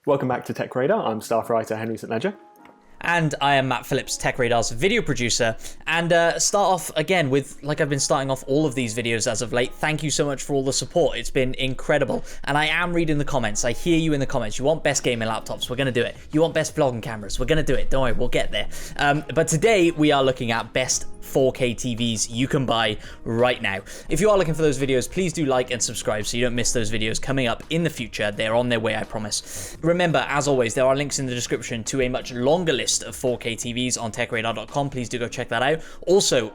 Welcome back to TechRadar. I'm staff writer Henry St Ledger. And I am Matt Phillips, TechRadar's video producer. And start off again with, like I've been starting off all of these videos as of late, thank you so much for all the support. It's been incredible. And I am reading the comments. I hear you in the comments. You want best gaming laptops? We're going to do it. You want best vlogging cameras? We're going to do it. Don't worry, we'll get there. But today we are looking at best 4K TVs you can buy right now. If you are looking for those videos, please do like and subscribe so you don't miss those videos coming up in the future. They're on their way, I promise. Remember, as always, there are links in the description to a much longer list of 4K TVs on techradar.com. Please do go check that out. Also,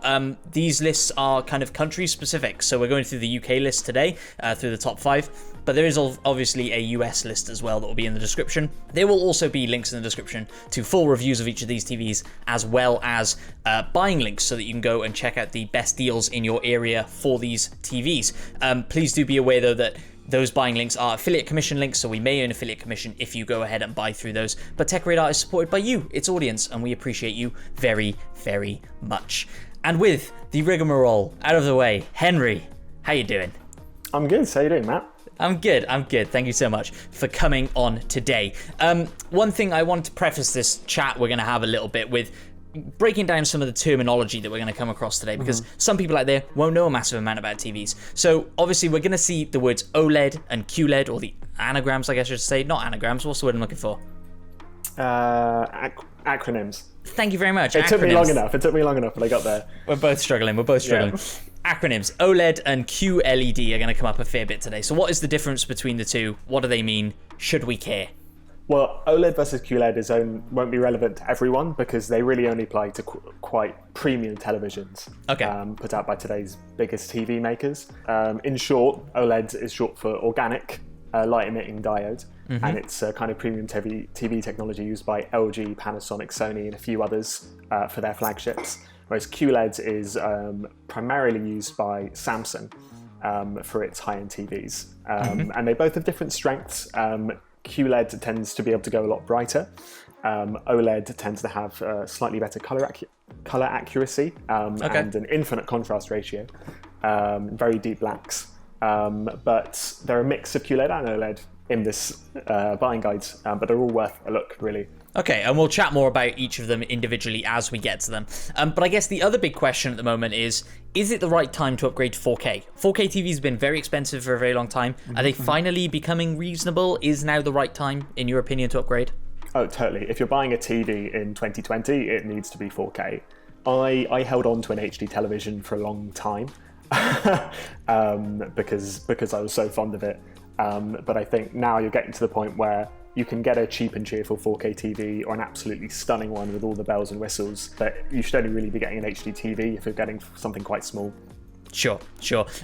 these lists are kind of country specific, so we're going through the UK list today, through the top 5. But there is obviously a US list as well that will be in the description. There will also be links in the description to full reviews of each of these TVs, as well as buying links so that you can go and check out the best deals in your area for these TVs. Please do be aware though that those buying links are affiliate commission links, so we may earn affiliate commission if you go ahead and buy through those. But TechRadar is supported by you, its audience, and we appreciate you very, very much. And with the rigmarole out of the way, Henry, how you doing? I'm good. How you doing, Matt? I'm good. Thank you so much for coming on today. One thing I want to preface this chat we're going to have a little bit with breaking down some of the terminology that we're going to come across today, because some people out there won't know a massive amount about TVs. So obviously we're going to see the words OLED and QLED, or the anagrams, I guess I should say. Not anagrams. What's the word I'm looking for? Acronyms. Thank you very much. It took me long enough, but I got there. We're both struggling. Yeah. Acronyms. OLED and QLED are going to come up a fair bit today. So what is the difference between the two? What do they mean? Should we care? Well, OLED versus QLED won't be relevant to everyone because they really only apply to quite premium televisions. Okay. Put out by today's biggest TV makers. In short, OLED is short for organic light emitting diode, and it's a kind of premium TV technology used by LG, Panasonic, Sony, and a few others for their flagships. Whereas QLED is primarily used by Samsung for its high-end TVs. And they both have different strengths. QLED tends to be able to go a lot brighter. OLED tends to have slightly better color accuracy and an infinite contrast ratio, very deep blacks. But they're a mix of QLED and OLED in this buying guides, but they're all worth a look, really. Okay, and we'll chat more about each of them individually as we get to them. But I guess the other big question at the moment is it the right time to upgrade to 4K? 4K TV has been very expensive for a very long time. Are they finally becoming reasonable? Is now the right time, in your opinion, to upgrade? Oh, totally. If you're buying a TV in 2020, it needs to be 4K. I held on to an HD television for a long time because I was so fond of it. But I think now you're getting to the point where you can get a cheap and cheerful 4K TV or an absolutely stunning one with all the bells and whistles, but you should only really be getting an HD TV if you're getting something quite small. Sure.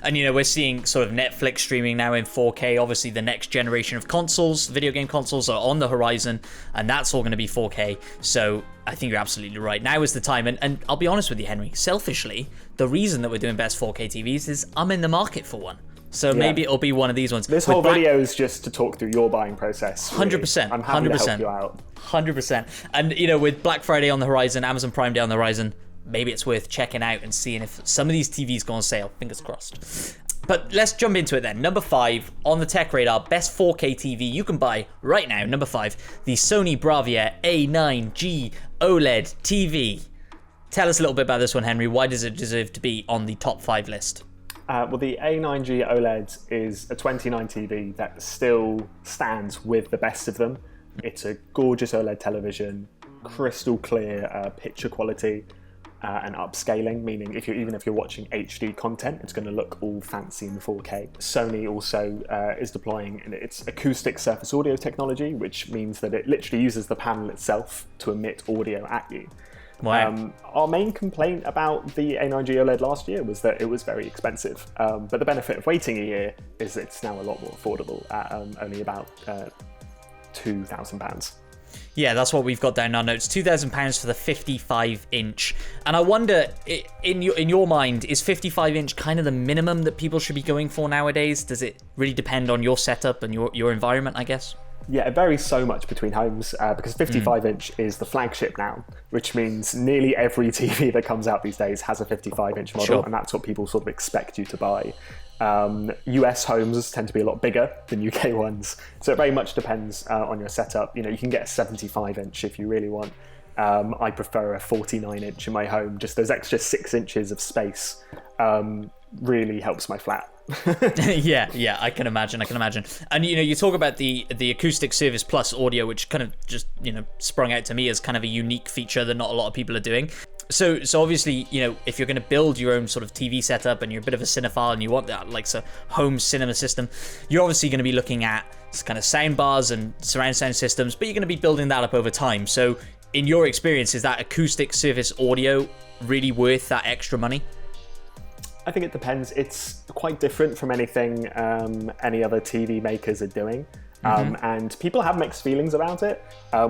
And we're seeing sort of Netflix streaming now in 4K. Obviously the next generation of consoles, video game consoles, are on the horizon, and that's all going to be 4K. So I think you're absolutely right. Now is the time. And I'll be honest with you, Henry, selfishly, the reason that we're doing best 4K TVs is I'm in the market for one. So maybe it'll be one of these ones. This whole video is just to talk through your buying process. Really. 100%. I'm happy to help you out. 100%. And, with Black Friday on the horizon, Amazon Prime Day on the horizon, maybe it's worth checking out and seeing if some of these TVs go on sale. Fingers crossed. But let's jump into it then. Number 5 on the TechRadar, best 4K TV you can buy right now. Number 5, the Sony Bravia A9G OLED TV. Tell us a little bit about this one, Henry. Why does it deserve to be on the top 5 list? Well, the A9G OLED is a 29 TV that still stands with the best of them. It's a gorgeous OLED television, crystal clear picture quality, and upscaling, meaning even if you're watching HD content, it's going to look all fancy in 4K. Sony also is deploying its acoustic surface audio technology, which means that it literally uses the panel itself to emit audio at you. Wow. Our main complaint about the A9G OLED last year was that it was very expensive, but the benefit of waiting a year is it's now a lot more affordable at only about £2,000. Yeah, that's what we've got down in our notes. £2,000 for the 55-inch. And I wonder, in your mind, is 55-inch kind of the minimum that people should be going for nowadays? Does it really depend on your setup and your environment, I guess? Yeah, it varies so much between homes because 55-inch is the flagship now, which means nearly every TV that comes out these days has a 55-inch model, and that's what people sort of expect you to buy. US homes tend to be a lot bigger than UK ones, so it very much depends on your setup. You know, you can get a 75-inch if you really want. I prefer a 49-inch in my home. Just those extra 6 inches of space really helps my flat. yeah, I can imagine. And you know, you talk about the acoustic service plus audio, which kind of just, you know, sprung out to me as kind of a unique feature that not a lot of people are doing. So obviously, you know, if you're going to build your own sort of TV setup and you're a bit of a cinephile and you want that like a home cinema system, you're obviously going to be looking at kind of sound bars and surround sound systems, but you're going to be building that up over time. So in your experience, is that acoustic surface audio really worth that extra money? I think it depends. It's quite different from anything any other TV makers are doing. And people have mixed feelings about it.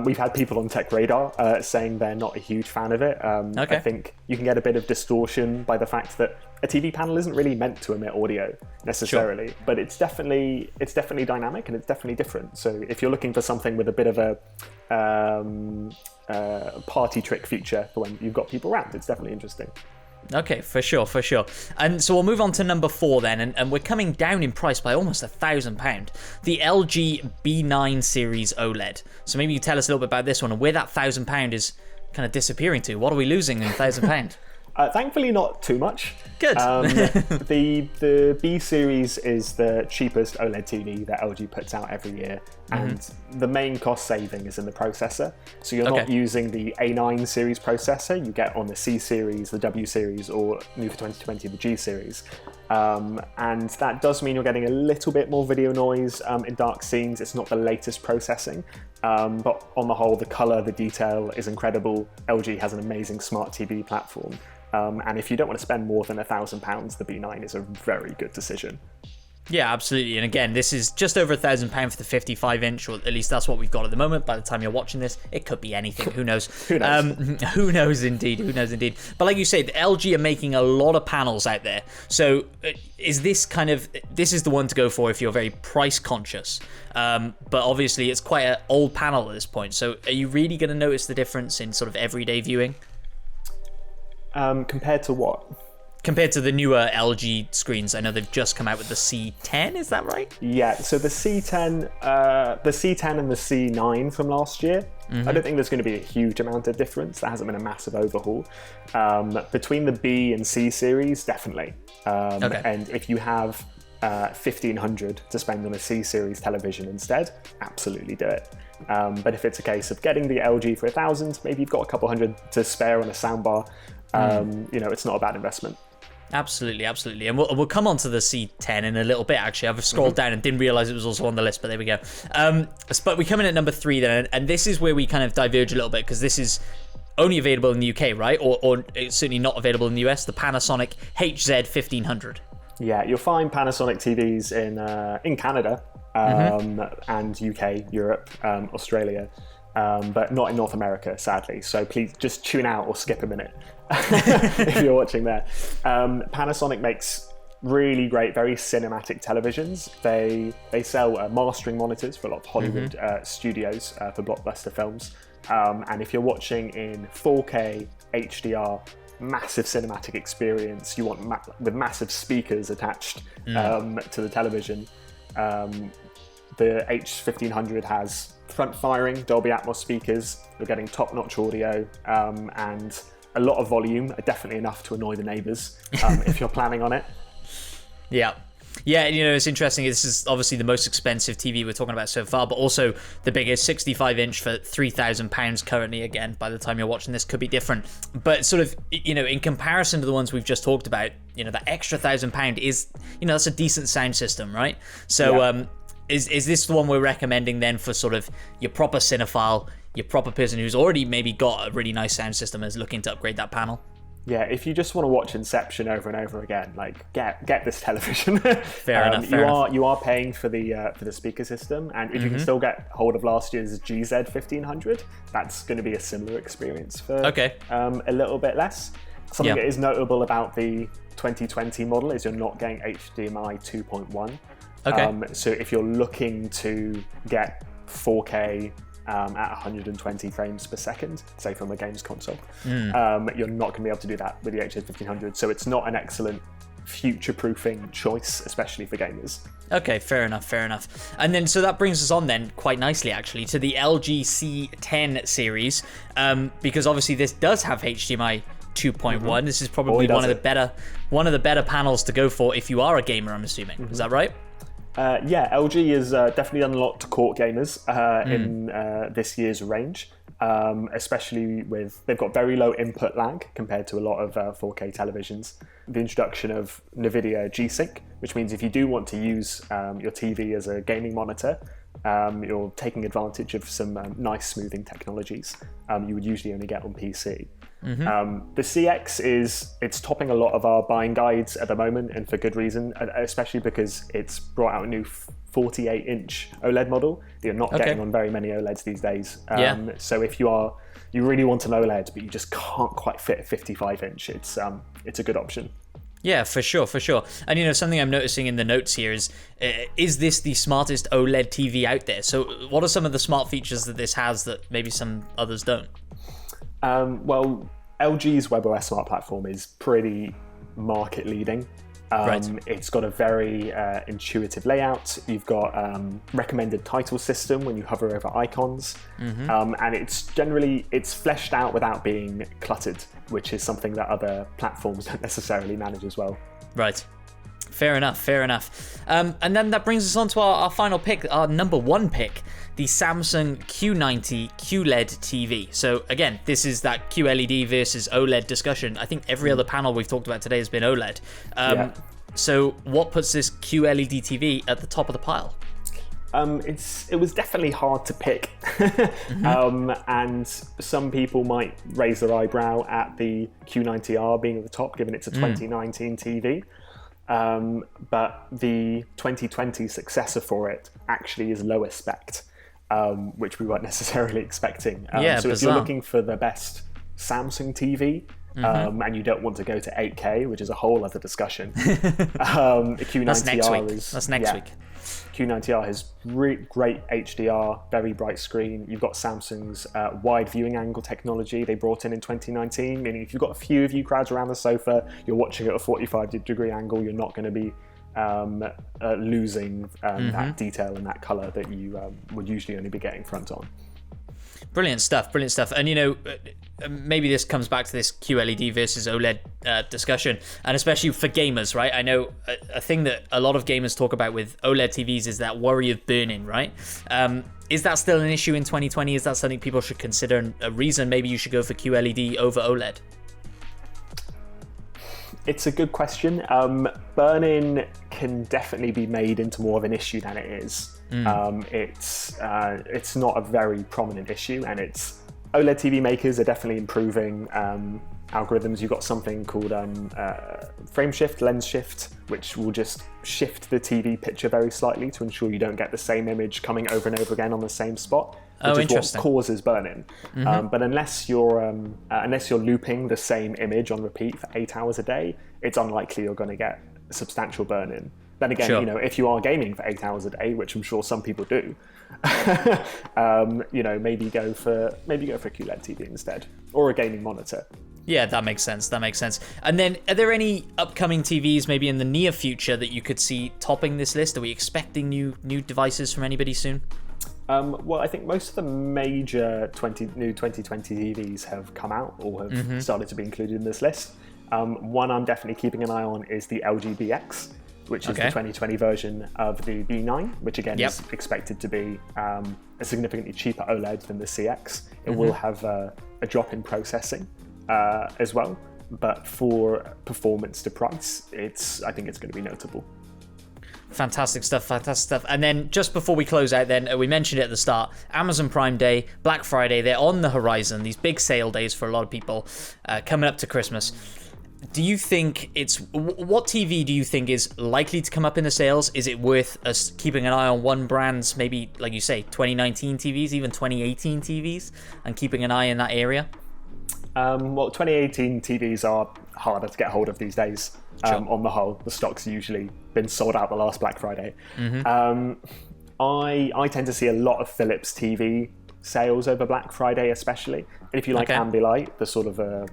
We've had people on TechRadar saying they're not a huge fan of it. I think you can get a bit of distortion by the fact that a TV panel isn't really meant to emit audio necessarily, but it's definitely dynamic and it's definitely different. So if you're looking for something with a bit of a party trick feature for when you've got people around, it's definitely interesting. Okay, for sure. And so we'll move on to number 4 then, and we're coming down in price by almost £1,000. The LG B9 Series OLED. So maybe you tell us a little bit about this one and where that £1,000 is kind of disappearing to. What are we losing in £1,000? Thankfully, not too much. Good. The B series is the cheapest OLED TV that LG puts out every year, and the main cost saving is in the processor. So you're not using the A9 series processor you get on the C series, the W series, or new for 2020, the G series. And that does mean you're getting a little bit more video noise in dark scenes. It's not the latest processing, but on the whole, the color, the detail is incredible. LG has an amazing smart TV platform. And if you don't want to spend more than £1,000, the B9 is a very good decision. Yeah, absolutely. And again, this is just over £1,000 for the 55-inch, or at least that's what we've got at the moment. By the time you're watching this, it could be anything. Who knows? Who knows? Who knows indeed. But like you say, the LG are making a lot of panels out there. So is this this is the one to go for if you're very price conscious. But obviously, it's quite an old panel at this point. So are you really going to notice the difference in sort of everyday viewing? Compared to what? Compared to the newer LG screens. I know they've just come out with the C10, is that right? Yeah, so the C10 and the C9 from last year, I don't think there's going to be a huge amount of difference. There hasn't been a massive overhaul. Between the B and C series, definitely. And if you have 1,500 to spend on a C series television instead, absolutely do it. But if it's a case of getting the LG for 1,000, maybe you've got a couple hundred to spare on a soundbar, you know, it's not a bad investment. Absolutely. And we'll come on to the C10 in a little bit, actually. I've scrolled down and didn't realize it was also on the list, but there we go. But we come in at number 3 then, and this is where we kind of diverge a little bit, because this is only available in the UK, right? Or it's certainly not available in the US, the Panasonic HS1500. Yeah, you'll find Panasonic TVs in Canada and UK, Europe, Australia, but not in North America, sadly. So please just tune out or skip a minute if you're watching there. Panasonic makes really great, very cinematic televisions. They sell mastering monitors for a lot of Hollywood studios for blockbuster films. And if you're watching in 4K HDR, massive cinematic experience, you want with massive speakers attached to the television. The H1500 has front-firing Dolby Atmos speakers. You're getting top-notch audio and a lot of volume, definitely enough to annoy the neighbours if you're planning on it. Yeah, you know, it's interesting. This is obviously the most expensive TV we're talking about so far, but also the biggest 65-inch for £3,000 currently. Again, by the time you're watching this, could be different. But sort of, you know, in comparison to the ones we've just talked about, you know, that extra £1,000 is, you know, that's a decent sound system, right? So is this the one we're recommending then for sort of your proper cinephile, your proper person who's already maybe got a really nice sound system and is looking to upgrade that panel? Yeah, if you just want to watch Inception over and over again, like get this television. Fair enough. You are paying for the speaker system, and if you can still get hold of last year's GZ1500, that's going to be a similar experience for a little bit less. Something that is notable about the 2020 model is you're not getting HDMI 2.1. So if you're looking to get 4K at 120 frames per second, say from a games console. You're not going to be able to do that with the HS1500, so it's not an excellent future-proofing choice, especially for gamers. Okay, fair enough. And then, so that brings us on then, quite nicely actually, to the LG C10 series, because obviously this does have HDMI 2.1. This is probably one of the better panels to go for if you are a gamer, I'm assuming. Is that right? Yeah, LG has definitely unlocked court gamers in this year's range, especially with, they've got very low input lag compared to a lot of 4K televisions. The introduction of NVIDIA G-Sync, which means if you do want to use your TV as a gaming monitor, you're taking advantage of some nice smoothing technologies you would usually only get on PC. The CX it's topping a lot of our buying guides at the moment, and for good reason, especially because it's brought out a new 48-inch OLED model that you're not getting on very many OLEDs these days. So if you really want an OLED but you just can't quite fit a 55-inch, it's a good option. Yeah, for sure. And something I'm noticing in the notes here is this the smartest OLED TV out there? So what are some of the smart features that this has that maybe some others don't? Well, LG's WebOS smart platform is pretty market leading. It's got a very intuitive layout. You've got recommended title system when you hover over icons, and it's fleshed out without being cluttered, which is something that other platforms don't necessarily manage as well. Right. Fair enough. And then that brings us on to our final pick, our number one pick, the Samsung Q90 QLED TV. So again, this is that QLED versus OLED discussion. I think every other panel we've talked about today has been OLED. So what puts this QLED TV at the top of the pile? It was definitely hard to pick, and some people might raise their eyebrow at the Q90R being at the top, given it's a 2019 TV. But the 2020 successor for it actually is lower spec'd, which we weren't necessarily expecting. So if you're looking for the best Samsung TV, and you don't want to go to 8K, which is a whole other discussion, the Q90R That's next week. Q90R has great HDR, very bright screen. You've got Samsung's wide viewing angle technology they brought in 2019, meaning if you've got a few of you crowds around the sofa, you're watching at a 45-degree angle, you're not going to be losing that detail and that color that you would usually only be getting front on. Brilliant stuff. And maybe this comes back to this QLED versus OLED discussion, and especially for gamers, right? I know a thing that a lot of gamers talk about with OLED TVs is that worry of burn-in, right? Is that still an issue in 2020? Is that something people should consider, and a reason maybe you should go for QLED over OLED? It's a good question. Burn-in can definitely be made into more of an issue than it is. It's not a very prominent issue, and OLED TV makers are definitely improving algorithms. You've got something called frame shift, lens shift, which will just shift the TV picture very slightly to ensure you don't get the same image coming over and over again on the same spot, which is what causes burn-in. But unless you're looping the same image on repeat for 8 hours a day, it's unlikely you're going to get a substantial burn-in. Then again, if you are gaming for 8 hours a day, which I'm sure some people do, maybe go for QLED TV instead, or a gaming monitor. Yeah, that makes sense. And then, are there any upcoming TVs maybe in the near future that you could see topping this list? Are we expecting new devices from anybody soon? Well, I think most of the major new 2020 TVs have come out or have started to be included in this list. One I'm definitely keeping an eye on is the LG BX, which is the 2020 version of the B9, which again is expected to be a significantly cheaper OLED than the CX. It will have a drop in processing as well, but for performance to price, I think it's going to be notable. Fantastic stuff. And then just before we close out then, we mentioned it at the start, Amazon Prime Day, Black Friday, they're on the horizon, these big sale days for a lot of people coming up to Christmas. Do you think what TV do you think is likely to come up in the sales? Is it worth us keeping an eye on one brand's, maybe, like you say, 2019 TVs, even 2018 TVs, and keeping an eye in that area? Well, 2018 TVs are harder to get hold of these days. On the whole, the stock's usually been sold out the last Black Friday. I tend to see a lot of Philips TV sales over Black Friday, especially. And if you like Ambilight, the sort of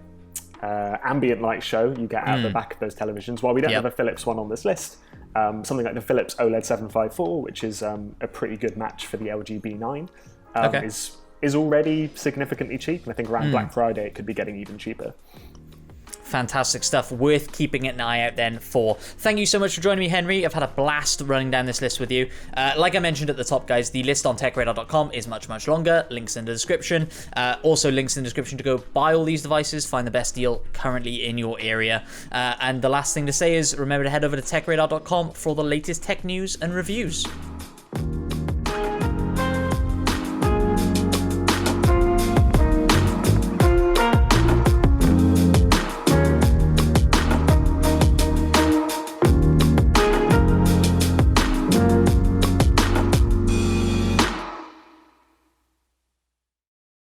ambient light show you get out the back of those televisions, while we don't have a Philips one on this list, something like the Philips OLED 754, which is a pretty good match for the LG B9, is already significantly cheap. And I think around Black Friday, it could be getting even cheaper. Fantastic stuff. Worth keeping an eye out then for. Thank you so much for joining me, Henry. I've had a blast running down this list with you. Like I mentioned at the top, guys, the list on techradar.com is much, much longer. Links in the description. Also links in the description to go buy all these devices, find the best deal currently in your area. And the last thing to say is remember to head over to techradar.com for all the latest tech news and reviews.